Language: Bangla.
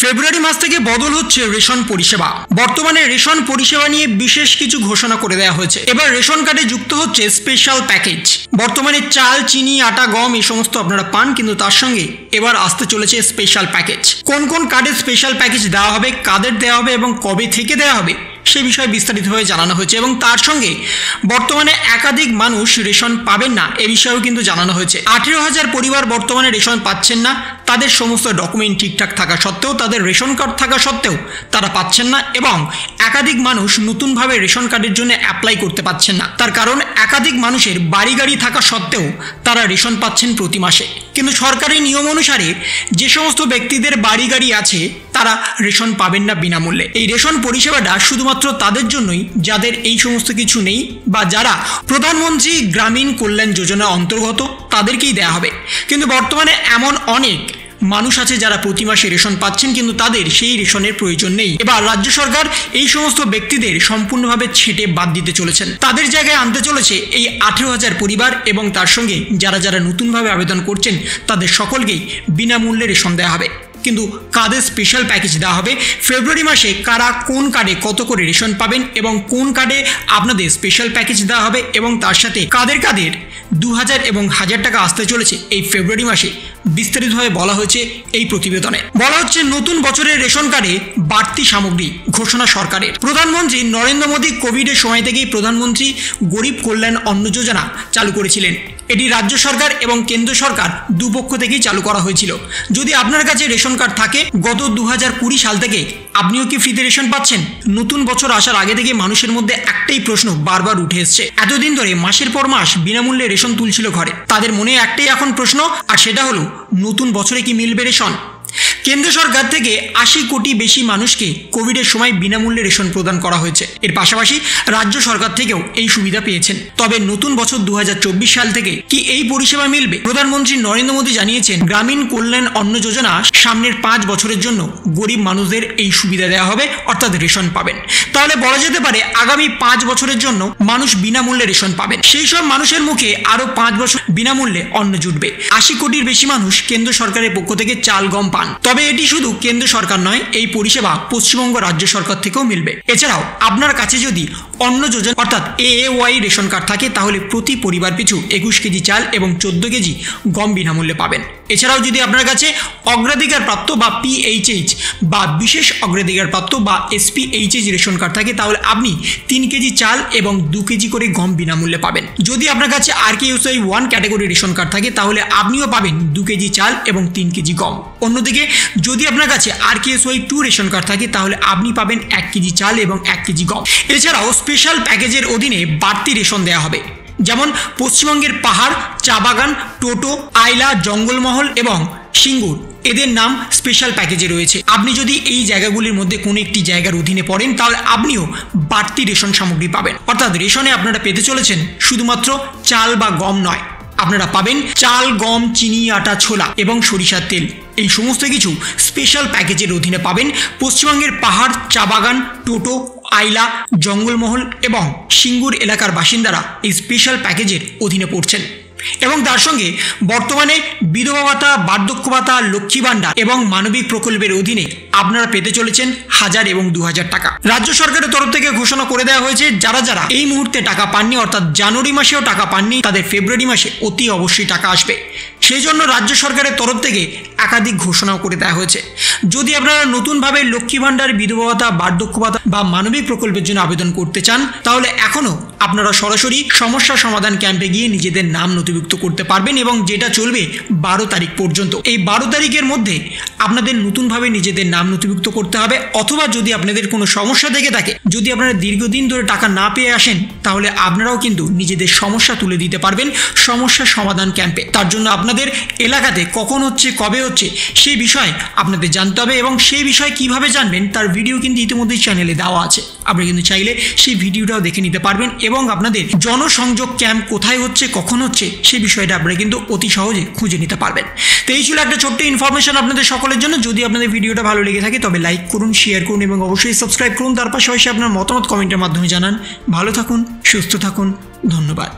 ফেব্রুয়ারি মাস থেকে বদল হচ্ছে রেশন পরিষেবা। বর্তমানে রেশন পরিষেবা নিয়ে বিশেষ কিছু ঘোষণা করে দেওয়া হয়েছে। এবার রেশন কার্ডে যুক্ত হচ্ছে স্পেশাল প্যাকেজ। বর্তমানে চাল, চিনি, আটা, গম এই সমস্ত আপনারা পান, কিন্তু তার সঙ্গে এবার আসতে চলেছে স্পেশাল প্যাকেজ। কোন কোন কার্ডে স্পেশাল প্যাকেজ দেওয়া হবে, কাদের দেওয়া হবে এবং কবে থেকে দেওয়া হবে সে বিষয়ে বিস্তারিতভাবে জানানো হয়েছে। এবং তার সঙ্গে বর্তমানে একাধিক মানুষ রেশন পাবেন না এ বিষয়েও কিন্তু জানানো হয়েছে। 18,000 পরিবার বর্তমানে রেশন পাচ্ছেন না। তাদের সমস্ত ডকুমেন্ট ঠিকঠাক থাকা সত্ত্বেও, তাদের রেশন কার্ড থাকা সত্ত্বেও তারা পাচ্ছেন না, এবং একাধিক মানুষ নতুনভাবে রেশন কার্ডের জন্য অ্যাপ্লাই করতে পারছেন না। তার কারণ একাধিক মানুষের বাড়ি গাড়ি থাকা সত্ত্বেও তারা রেশন পাচ্ছেন প্রতি মাসে, কিন্তু সরকারি নিয়ম অনুসারে যে সমস্ত ব্যক্তিদের বাড়ি গাড়ি আছে তারা রেশন পাবেন না বিনামূল্যে। এই রেশন পরিষেবাটা শুধুমাত্র তাদের জন্যই যাদের এই সমস্ত কিছু নেই, বা যারা প্রধানমন্ত্রী গ্রামীণ কল্যাণ যোজনা অন্তর্গত তাদেরকেই দেওয়া হবে। কিন্তু বর্তমানে এমন অনেক মানুষ আছে যারা প্রতি মাসে রেশন পাচ্ছেন, কিন্তু তাদের সেই রেশনের প্রয়োজন নেই। এবার রাজ্য সরকার এই সমস্ত ব্যক্তিদের সম্পূর্ণভাবে ছেঁটে বাদ দিতে চলেছেন। তাদের জায়গায় আনতে চলেছে এই 18,000 পরিবার, এবং তার সঙ্গে যারা যারা নতুনভাবে আবেদন করছেন তাদের সকলকেই বিনামূল্যে রেশন দেওয়া হবে। কিন্তু কাদের স্পেশাল প্যাকেজ দেওয়া হবে, ফেব্রুয়ারি মাসে কারা কোন কার্ডে কত করে রেশন পাবেন এবং কোন কার্ডে আপনাদের স্পেশাল প্যাকেজ দেওয়া হবে, এবং তার সাথে কাদের 2,000 এবং 1,000 টাকা আসতে চলেছে এই ফেব্রুয়ারি মাসে, বিস্তারিতভাবে বলা হয়েছে এই প্রতিবেদনে। বলা হচ্ছে নতুন বছরের রেশন কার্ডে বাড়তি সামগ্রী ঘোষণা সরকারের। প্রধানমন্ত্রী নরেন্দ্র মোদী কোভিডের সময় থেকেই প্রধানমন্ত্রী গরিব কল্যাণ অন্ন যোজনা চালু করেছিলেন। এটি রাজ্য সরকার এবং কেন্দ্র সরকার দুপক্ষ থেকেই চালু করা হয়েছিল। যদি আপনার কাছে রেশন কার্ড থাকে, গত 2020 সাল থেকে আপনিও কি ফ্রিতে রেশন পাচ্ছেন? নতুন বছর আসার আগে থেকে মানুষের মধ্যে একটাই প্রশ্ন বারবার উঠে এসছে। এতদিন ধরে মাসের পর মাস বিনামূল্যে রেশন তুলছিল ঘরে, তাদের মনে একটাই এখন প্রশ্ন, আর সেটা হলো নতুন বছরে কি মিলবে রেশন? কেন্দ্র সরকার থেকে 80 কোটি বেশি মানুষকে কোভিডের সময় বিনামূল্যে রেশন প্রদান করা হয়েছে। এর পাশাপাশি রাজ্য সরকার থেকেও এই সুবিধা পেয়েছেন। তবে নতুন বছর 2024 সাল থেকে কি এই পরিষেবা মিলবে? প্রধানমন্ত্রী নরেন্দ্র মোদী জানিয়েছেন, গ্রামীণ কল্যাণ অন্ন যোজনা সামনের 5 বছরের জন্য গরিব মানুষদের এই সুবিধা দেওয়া হবে, অর্থাৎ রেশন পাবেন। তাহলে বলা যেতে পারে আগামী 5 বছরের জন্য মানুষ বিনামূল্যে রেশন পাবেন। সেই সব মানুষের মুখে আরো 5 বছর বিনামূল্যে অন্ন জুটবে। 80 কোটির বেশি মানুষ কেন্দ্র সরকারের পক্ষ থেকে চাল, গম পান। তবে এটি শুধু কেন্দ্র সরকার নয়, এই পরিষেবা পশ্চিমবঙ্গ রাজ্য সরকার থেকেও মিলবে। এছাড়াও আপনার কাছে যদি অন্ন যোজনা অর্থাৎ AAY রেশন কার্ড থাকে, তাহলে প্রতি পরিবার পিছু 21 কেজি চাল এবং 14 কেজি গম বিনামূল্যে পাবেন। এছাড়াও যদি আপনার কাছে অগ্রাধিকার প্রাপ্ত বা PHH বা বিশেষ অগ্রাধিকার প্রাপ্ত বা SPHH রেশন কার্ড থাকে, তাহলে আপনি 3 কেজি চাল এবং 2 কেজি করে গম বিনামূল্যে পাবেন। যদি আপনার কাছে RKSY 1 ক্যাটাগরি রেশন কার্ড থাকে, তাহলে আপনিও পাবেন 2 কেজি চাল এবং 3 কেজি গম। অন্যদিকে যদি আপনার কাছে RKSY 2 রেশন কার্ড থাকে, তাহলে আপনি পাবেন 1 কেজি চাল এবং 1 কেজি গম। এছাড়াও স্পেশাল প্যাকেজের অধীনে বাড়তি রেশন দেওয়া হবে, যেমন পশ্চিমবঙ্গের পাহাড়, চা বাগান, টোটো, আইলা, জঙ্গলমহল এবং সিঙ্গুর, এদের নাম স্পেশাল প্যাকেজে রয়েছে। আপনি যদি এই জায়গাগুলির মধ্যে কোনো একটি জায়গার অধীনে পড়েন, তাহলে আপনিও বাড়তি রেশন সামগ্রী পাবেন। অর্থাৎ রেশনে আপনারা পেতে চলেছেন শুধুমাত্র চাল বা গম নয়, আপনারা পাবেন চাল, গম, চিনি, আটা, ছোলা এবং সরিষার তেল। এই সমস্ত কিছু স্পেশাল প্যাকেজের অধীনে পাবেন। পশ্চিমবঙ্গের পাহাড়, চা বাগান, টোটো, আইলা, জঙ্গলমহল এবং সিঙ্গুর এলাকার বাসিন্দারা এই স্পেশাল প্যাকেজের অধীনে পড়ছেন। এবং তার সঙ্গে বর্তমানে বিধবা ভাতা, বার্ধক্য ভাতা, লক্ষ্মী ভাণ্ডার এবং মানবিক প্রকল্পের অধীনে আপনারা পেতে চলেছেন 1,000 এবং 2,000 টাকা। রাজ্য সরকারের তরফ থেকে ঘোষণা করে দেওয়া হয়েছে, যারা যারা এই মুহূর্তে টাকা পাননি, অর্থাৎ জানুয়ারি মাসেও টাকা পাননি, তাদের ফেব্রুয়ারি মাসে অতি অবশ্যই টাকা আসবে। সেই জন্য রাজ্য সরকারের তরফ থেকে একাধিক ঘোষণাও করে দেওয়া হয়েছে। যদি আপনারা নতুনভাবে লক্ষ্মী ভাণ্ডার, বিধবা ভাতা, বার্ধক্য ভাতা বা মানবিক প্রকল্পের জন্য আবেদন করতে চান, তাহলে এখনও আপনারা সরাসরি সমস্যা সমাধান ক্যাম্পে গিয়ে নিজেদের নাম নথিভুক্ত করতে পারবেন, এবং যেটা চলবে 12 তারিখ পর্যন্ত। এই 12 তারিখের মধ্যে আপনাদের নতুনভাবে নিজেদের নাম নথিভুক্ত করতে হবে। অথবা যদি আপনাদের কোনো সমস্যা থেকে থাকে, যদি আপনারা দীর্ঘদিন ধরে টাকা না পেয়ে আসেন, তাহলে আপনারাও কিন্তু নিজেদের সমস্যা তুলে দিতে পারবেন সমস্যা সমাধান ক্যাম্পে। তার জন্য আপনাদের এলাকাতে কখন হচ্ছে, কবে হচ্ছে সেই বিষয়ে আপনাদের জানতে হবে, এবং সেই বিষয়ে কিভাবে জানবেন তার ভিডিও কিন্তু ইতিমধ্যেই চ্যানেলে দেওয়া আছে। আপনি কিন্তু চাইলে সেই ভিডিওটাও দেখে নিতে পারবেন, এবং আপনাদের জনসংযোগ ক্যাম্প কোথায় হচ্ছে, কখন হচ্ছে সেই বিষয়টা আপনারা কিন্তু অতি সহজে খুঁজে নিতে পারবেন। তো এই ছিল একটা ছোট্ট ইনফরমেশন আপনাদের সকলের জন্য। যদি আপনাদের ভিডিওটা ভালো লেগে থাকে, তবে লাইক করুন, শেয়ার করুন এবং অবশ্যই সাবস্ক্রাইব করুন। তার পাশাপাশি আপনার মতামত কমেন্টের মাধ্যমে জানান। ভালো থাকুন, সুস্থ থাকুন, ধন্যবাদ।